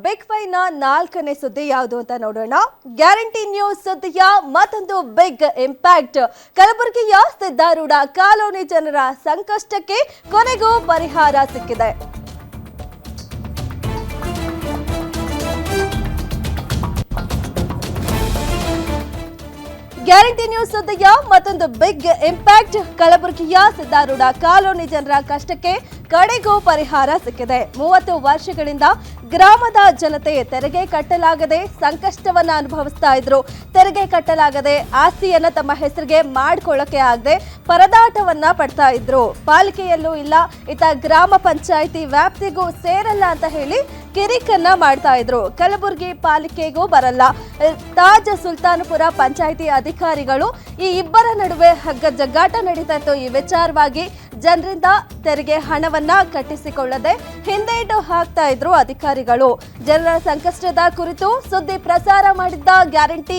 Big five ನ 4ನೇ ಸುದ್ದಿ ಯಾವುದು ಅಂತ ನೋಡೋಣ. ಗ್ಯಾರಂಟಿ ನ್ಯೂಸ್ ಸುದ್ದಿಯ ಮತ್ತೊಂದು ಬಿಗ್ ಇಂಪ್ಯಾಕ್ಟ್. ಕಲಬುರಗಿಯ ಸಿದ್ದಾರೂಢ ಕಾಲೋನಿ ಜನರ ಸಂಕಷ್ಟಕ್ಕೆ ಕೊನೆಗೂ ಪರಿಹಾರ ಸಿಕ್ಕಿದೆ. ಗ್ಯಾರಂಟಿ ನ್ಯೂಸ್ ಸುದ್ದಿಯ ಮತ್ತೊಂದು ಬಿಗ್ ಇಂಪ್ಯಾಕ್ಟ್. ಕಲಬುರಗಿಯ ಸಿದ್ದಾರೂಢ ಕಾಲೋನಿ ಜನರ ಕಷ್ಟಕ್ಕೆ ಕಡೆಗೂ ಪರಿಹಾರ ಸಿಕ್ಕಿದೆ. 30 ವರ್ಷಗಳಿಂದ ಗ್ರಾಮದ ಜನತೆ ತೆರಿಗೆ ಕಟ್ಟಲಾಗದೆ ಸಂಕಷ್ಟವನ್ನ ಅನುಭವಿಸ್ತಾ ಇದ್ರು. ತೆರಿಗೆ ಕಟ್ಟಲಾಗದೆ ಆಸ್ತಿಯನ್ನ ತಮ್ಮ ಹೆಸರಿಗೆ ಮಾಡ್ಕೊಳ್ಳಕ್ಕೆ ಆಗದೆ ಪರದಾಟವನ್ನ ಪಡ್ತಾ ಇದ್ರು. ಪಾಲಿಕೆಯಲ್ಲೂ ಇಲ್ಲ, ಇತ್ತ ಗ್ರಾಮ ಪಂಚಾಯಿತಿ ವ್ಯಾಪ್ತಿಗೂ ಸೇರಲ್ಲ ಅಂತ ಹೇಳಿ ಕಿರಿಕನ್ನ ಮಾಡ್ತಾ ಇದ್ರು. ಕಲಬುರಗಿ ಪಾಲಿಕೆಗೂ ಬರಲ್ಲ. ತಾಜ್ ಸುಲ್ತಾನಪುರ ಪಂಚಾಯಿತಿ ಅಧಿಕಾರಿಗಳು ಈ ಇಬ್ಬರ ನಡುವೆ ಹಗ್ಗ ಜಗ್ಗಾಟ ನಡೀತಾ ಇತ್ತು. ಈ ವಿಚಾರವಾಗಿ ಜನರಿಂದ ತೆರಿಗೆ ಹಣವನ್ನ ಕಟ್ಟಿಸಿಕೊಳ್ಳದೆ ಹಿಂದೇಟು ಹಾಕ್ತಾ ಇದ್ರು ಅಧಿಕಾರಿಗಳು. ಜನರ ಸಂಕಷ್ಟದ ಕುರಿತು ಸುದ್ದಿ ಪ್ರಸಾರ ಮಾಡಿದ್ದ ಗ್ಯಾರಂಟಿ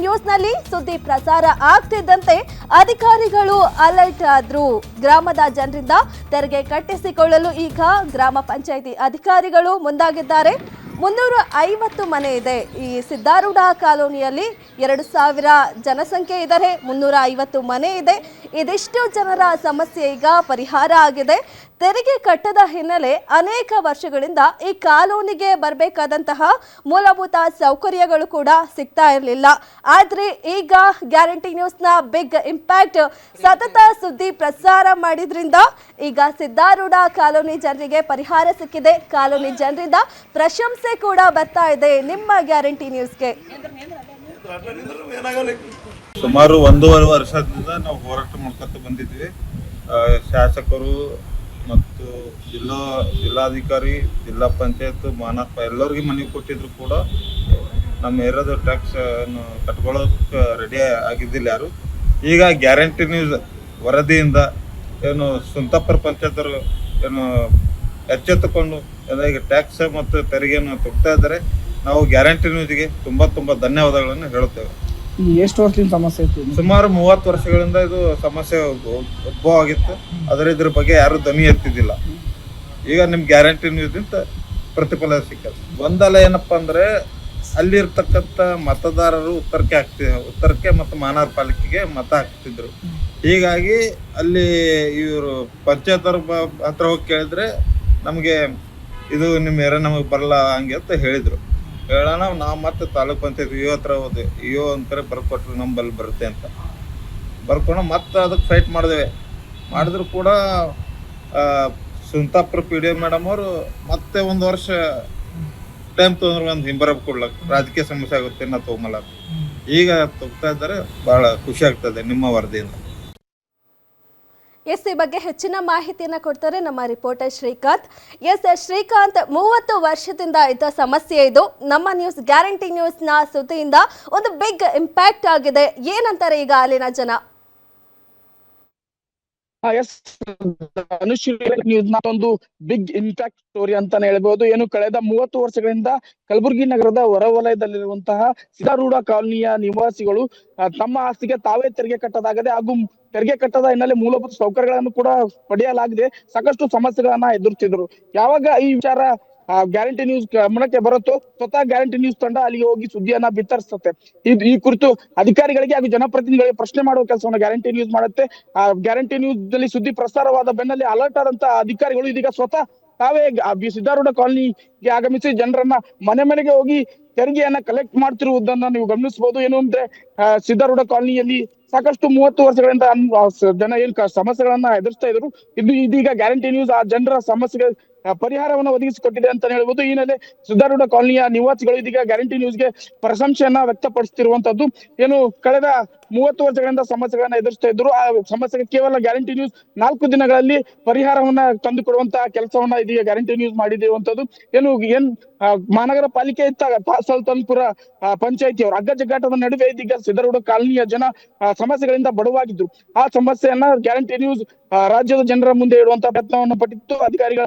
ನ್ಯೂಸ್ ನಲ್ಲಿ ಸುದ್ದಿ ಪ್ರಸಾರ ಆಗ್ತಿದ್ದಂತೆ ಅಧಿಕಾರಿಗಳು ಅಲರ್ಟ್ ಆದ್ರು. ಗ್ರಾಮದ ಜನರಿಂದ ತೆರಿಗೆ ಕಟ್ಟಿಸಿಕೊಳ್ಳಲು ಈಗ ಗ್ರಾಮ ಪಂಚಾಯಿತಿ ಅಧಿಕಾರಿಗಳು ಮುಂದಾಗಿದ್ದಾರೆ. 350 ಮನೆ ಇದೆ ಈ ಸಿದ್ದಾರೂಢ ಕಾಲೋನಿಯಲ್ಲಿ. 2000 ಜನಸಂಖ್ಯೆ ಇದ್ದಾರೆ, 350 ಮನೆ ಇದೆ. ಇದಿಷ್ಟು ಜನರ ಸಮಸ್ಯೆ ಈಗ ಪರಿಹಾರ ಆಗಿದೆ. ತೆರಿಗೆ ಕಟ್ಟದ ಹಿನ್ನೆಲೆ ಅನೇಕ ವರ್ಷಗಳಿಂದ ಈ ಕಾಲೋನಿಗೆ ಬರಬೇಕಾದಂತಹ ಮೂಲಭೂತ ಸೌಕರ್ಯಗಳು ಕೂಡ ಸಿಗ್ತಾ ಇರಲಿಲ್ಲ. ಆದ್ರೆ ಈಗ ಗ್ಯಾರಂಟಿ ನ್ಯೂಸ್ನ ಬಿಗ್ ಇಂಪ್ಯಾಕ್ಟ್ ಸತತ ಸುದ್ದಿ ಪ್ರಸಾರ ಮಾಡಿದ್ರಿಂದ ಈಗ ಸಿದ್ದಾರೂಢ ಕಾಲೋನಿ ಜನರಿಗೆ ಪರಿಹಾರ ಸಿಕ್ಕಿದೆ. ಕಾಲೋನಿ ಜನರಿಂದ ಪ್ರಶಂಸೆ ಕೂಡ ಬರ್ತಾ ಇದೆ ನಿಮ್ಮ ಗ್ಯಾರಂಟಿ ನ್ಯೂಸ್ಗೆ. ಸುಮಾರು 1.5 ವರ್ಷದಿಂದ ನಾವು ಹೋರಾಟ ಮಾಡ್ಕೊತ ಬಂದಿದ್ವಿ. ಶಾಸಕರು ಮತ್ತು ಜಿಲ್ಲಾಧಿಕಾರಿ, ಜಿಲ್ಲಾ ಪಂಚಾಯತ್, ಮಾನಪ್ಪ ಎಲ್ಲರಿಗೂ ಮನವಿ ಕೊಟ್ಟಿದ್ರು ಕೂಡ ನಮ್ಮ ಏರಿಯಾದ ಟ್ಯಾಕ್ಸ್ ಕಟ್ಕೊಳ್ಳೋಕೆ ರೆಡಿ ಆಗಿದ್ದಿಲ್ಲ ಯಾರು. ಈಗ ಗ್ಯಾರಂಟಿ ನ್ಯೂಸ್ ವರದಿಯಿಂದ ಏನು ಸುಂತಾಪುರ ಪಂಚಾಯತರು ಏನು ಎಚ್ಚೆತ್ತುಕೊಂಡು ಈಗ ಟ್ಯಾಕ್ಸ್ ಮತ್ತು ತೆರಿಗೆಯನ್ನು ತುಗ್ತಾ ಇದ್ದಾರೆ. ನಾವು ಗ್ಯಾರಂಟಿ ನ್ಯೂಸ್ಗೆ ತುಂಬ ಧನ್ಯವಾದಗಳನ್ನು ಹೇಳುತ್ತೇವೆ. ಎಷ್ಟು ವರ್ಷದಿಂದ ಸಮಸ್ಯೆ ಇತ್ತು? ಸುಮಾರು 30 ವರ್ಷಗಳಿಂದ ಇದು ಸಮಸ್ಯೆ ಉದ್ಭವ ಆಗಿತ್ತು. ಆದರೆ ಇದ್ರ ಬಗ್ಗೆ ಯಾರು ಧ್ವನಿ ಎತ್ತಿದ್ದಿಲ್ಲ. ಈಗ ನಿಮ್ ಗ್ಯಾರಂಟಿ ನ್ಯೂಸ್ನಿಂದ ಪ್ರತಿಫಲ ಸಿಕ್ಕದು. ಒಂದಲ್ಲ ಏನಪ್ಪಾ ಅಂದ್ರೆ ಅಲ್ಲಿರ್ತಕ್ಕಂಥ ಮತದಾರರು ಉತ್ತರಕ್ಕೆ ಮತ್ತು ಮಾನವ ಪಾಲಿಕೆಗೆ ಮತ ಹಾಕ್ತಿದ್ರು. ಹೀಗಾಗಿ ಅಲ್ಲಿ ಇವರು ಪಂಚಾಯತ್ ಹತ್ರ ಹೋಗಿ ಕೇಳಿದ್ರೆ ನಮಗೆ ಇದು ನಿಮ್ಮ ಏರಿಯಾ ನಮಗೆ ಬರಲ್ಲ ಹಂಗೆ ಅಂತ ಹೇಳಿದ್ರು. ಹೇಳೋಣ ನಾವು ಮತ್ತೆ ತಾಲೂಕ್ ಪಂಚಾಯತ್ ಇಒ ಹತ್ರ ಹೋದೆ. ಇಒ ಅಂತಾರೆ ಬರ್ಕೊಟ್ರು ನಮ್ಮಲ್ಲಿ ಬರುತ್ತೆ ಅಂತ ಬರ್ಕೊಂಡು ಮತ್ತೆ ಅದಕ್ಕೆ ಫೈಟ್ ಮಾಡಿದ್ರು ಕೂಡ ಸುಂತಾಪುರ PDO ಮೇಡಮ್ ಅವರು ಮತ್ತೆ 1 ವರ್ಷ ಟೈಮ್ ತೊಗೊಂಡ್ರು. ಒಂದು ಹಿಂಬರಬ್ ಕೊಡ್ಲಕ್ ರಾಜಕೀಯ ಸಮಸ್ಯೆ ಆಗುತ್ತೆ ನಾ ತೊಗೊಂಬಲ್ಲ. ಈಗ ತೊಗ್ತಾ ಇದ್ದಾರೆ. ಬಹಳ ಖುಷಿ ಆಗ್ತದೆ ನಿಮ್ಮ ವರದಿಯಿಂದ. ಈ ಬಗ್ಗೆ ಹೆಚ್ಚಿನ ಮಾಹಿತಿಯನ್ನು ಕೊಡ್ತಾರೆ ನಮ್ಮ ರಿಪೋರ್ಟರ್ ಶ್ರೀಕಾಂತ್. ಶ್ರೀಕಾಂತ್, 30 ವರ್ಷದಿಂದ ಇದ್ದ ಸಮಸ್ಯೆ ಇದು. ನಮ್ಮ ನ್ಯೂಸ್ ಗ್ಯಾರಂಟಿ ನ್ಯೂಸ್ನ ಸುದ್ದಿಯಿಂದ ಒಂದು ಬಿಗ್ ಇಂಪ್ಯಾಕ್ಟ್ ಆಗಿದೆ. ಏನಂತಾರೆ ಈಗ ಅಲ್ಲಿನ ಜನ? ಒಂದು ಬಿಗ್ ಇಂಪ್ಯಾಕ್ಟ್ ಸ್ಟೋರಿ ಅಂತಾನೆ ಹೇಳ್ಬಹುದು. ಏನು ಕಳೆದ 30 ವರ್ಷಗಳಿಂದ ಕಲಬುರಗಿ ನಗರದ ಹೊರವಲಯದಲ್ಲಿರುವಂತಹ ಸಿದ್ದಾರೂಢ ಕಾಲೋನಿಯ ನಿವಾಸಿಗಳು ತಮ್ಮ ಆಸ್ತಿಗೆ ತಾವೇ ತೆರಿಗೆ ಕಟ್ಟದಾಗದೆ ಹಾಗೂ ತೆರಿಗೆ ಕಟ್ಟದ ಹಿನ್ನೆಲೆ ಮೂಲಭೂತ ಸೌಕರ್ಯಗಳನ್ನು ಕೂಡ ಪಡೆಯಲಾಗದೆ ಸಾಕಷ್ಟು ಸಮಸ್ಯೆಗಳನ್ನ ಎದುರಿಸಿದ್ರು. ಯಾವಾಗ ಈ ವಿಚಾರ ಗ್ಯಾರಂಟಿ ನ್ಯೂಸ್ ಗಮನಕ್ಕೆ ಬರುತ್ತೋ ಸ್ವತಃ ಗ್ಯಾರಂಟಿ ನ್ಯೂಸ್ ತಂಡ ಅಲ್ಲಿಗೆ ಹೋಗಿ ಸುದ್ದಿಯನ್ನ ಬಿತ್ತರಿಸುತ್ತೆ. ಈ ಕುರಿತು ಅಧಿಕಾರಿಗಳಿಗೆ ಹಾಗೂ ಜನಪ್ರತಿನಿಧಿಗಳಿಗೆ ಪ್ರಶ್ನೆ ಮಾಡುವ ಕೆಲಸವನ್ನು ಗ್ಯಾರಂಟಿ ನ್ಯೂಸ್ ಮಾಡುತ್ತೆ. ಆ ಗ್ಯಾರಂಟಿ ನ್ಯೂಸ್ ನಲ್ಲಿ ಸುದ್ದಿ ಪ್ರಸಾರವಾದ ಬೆನ್ನಲ್ಲೇ ಅಲರ್ಟ್ ಆದಂತ ಅಧಿಕಾರಿಗಳು ಇದೀಗ ಸ್ವತಃ ತಾವೇ ಸಿದ್ದಾರೂಢ ಕಾಲೋನಿಗೆ ಆಗಮಿಸಿ ಜನರನ್ನ ಮನೆಗೆ ಹೋಗಿ ತೆರಿಗೆಯನ್ನ ಕಲೆಕ್ಟ್ ಮಾಡ್ತಿರುವುದನ್ನ ನೀವು ಗಮನಿಸಬಹುದು. ಏನು ಅಂದ್ರೆ ಸಿದ್ದಾರೂಢ ಕಾಲೋನಿಯಲ್ಲಿ ಸಾಕಷ್ಟು 30 ವರ್ಷಗಳಿಂದ ಜನ ಏನ್ ಸಮಸ್ಯೆಗಳನ್ನ ಎದುರಿಸ್ತಾ ಇದ್ರು. ಇದೀಗ ಗ್ಯಾರಂಟಿ ನ್ಯೂಸ್ ಆ ಜನರ ಸಮಸ್ಯೆಗೆ ಪರಿಹಾರವನ್ನು ಒದಗಿಸಿಕೊಟ್ಟಿದೆ ಅಂತ ಹೇಳ್ಬೋದು. ಈ ಹಿನ್ನೆಲೆ ಸಿದ್ದಾರೂಢ ಕಾಲೋನಿಯ ನಿವಾಸಿಗಳು ಇದೀಗ ಗ್ಯಾರಂಟಿ ನ್ಯೂಸ್ಗೆ ಪ್ರಶಂಸೆಯನ್ನ ವ್ಯಕ್ತಪಡಿಸ್ತಿರುವಂತದ್ದು. ಏನು ಕಳೆದ 30 ವರ್ಷಗಳಿಂದ ಸಮಸ್ಯೆಗಳನ್ನ ಎದುರಿಸ್ತಾ ಇದ್ರು. ಆ ಸಮಸ್ಯೆಗೆ ಕೇವಲ ಗ್ಯಾರಂಟಿ ನ್ಯೂಸ್ 4 ದಿನಗಳಲ್ಲಿ ಪರಿಹಾರವನ್ನ ತಂದುಕೊಡುವಂತಹ ಕೆಲಸವನ್ನ ಇದೀಗ ಗ್ಯಾರಂಟಿ ನ್ಯೂಸ್ ಮಾಡಿರುವಂತದ್ದು. ಏನ್ ಮಹಾನಗರ ಪಾಲಿಕೆ ಇದ್ದಾಗ ಸುಲ್ತಾನ್ಪುರ ಪಂಚಾಯಿತಿಯವರು ಹಗ್ಗ ಜಗ್ಗಾಟದ ನಡುವೆ ಇದೀಗ ಸಿದ್ದಾರೂಢ ಕಾಲೋನಿಯ ಜನ ಸಮಸ್ಯೆಗಳಿಂದ ಬಡವಾಗಿದ್ರು. ಆ ಸಮಸ್ಯೆಯನ್ನ ಗ್ಯಾರಂಟಿ ನ್ಯೂಸ್ ರಾಜ್ಯದ ಜನರ ಮುಂದೆ ಇಡುವಂತಹ ಪ್ರಯತ್ನವನ್ನು ಪಟ್ಟಿತ್ತು. ಅಧಿಕಾರಿಗಳ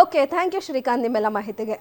ಓಕೆ, ಥ್ಯಾಂಕ್ ಯು ಶ್ರೀಕಾಂತ್ ನಿಮ್ಮೆಲ್ಲ ಮಾಹಿತಿಗೆ.